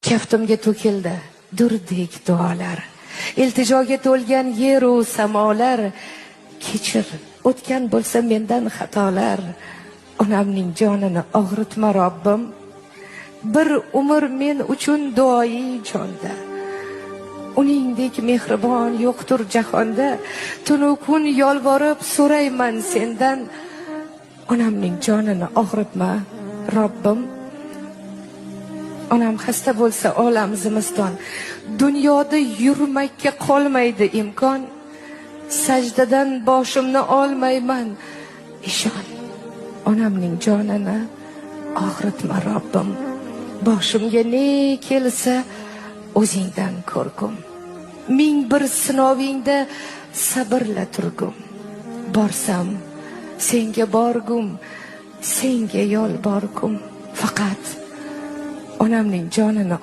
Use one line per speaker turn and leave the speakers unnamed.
kaftimga to'kildi durdek duolar, iltijoga to'lgan yeru samolar. Kechir, o'tgan bo'lsa mendan xatolar, onamning jonini og'ritma Robbim. Bir umr men uchun duoyi jonda, uningdek mehribon yo'qdir jahonda. Tunu kun yolvorib so'rayman sendan, onamning jonini og'ritma Robbim. Onam xasta bo'lsa olam zimiston, dunyoda yurmakka qolmaydi imkon. Sajdadan boshimni olmayman, ishon, onamning jonini og'ritma Robbim. Boshimga ne kelsa o'zingdan ko'rgum, ming bir sinovingda sabrla turgum. Borsam senga borgum, senga yolborgum, faqat onamning jonini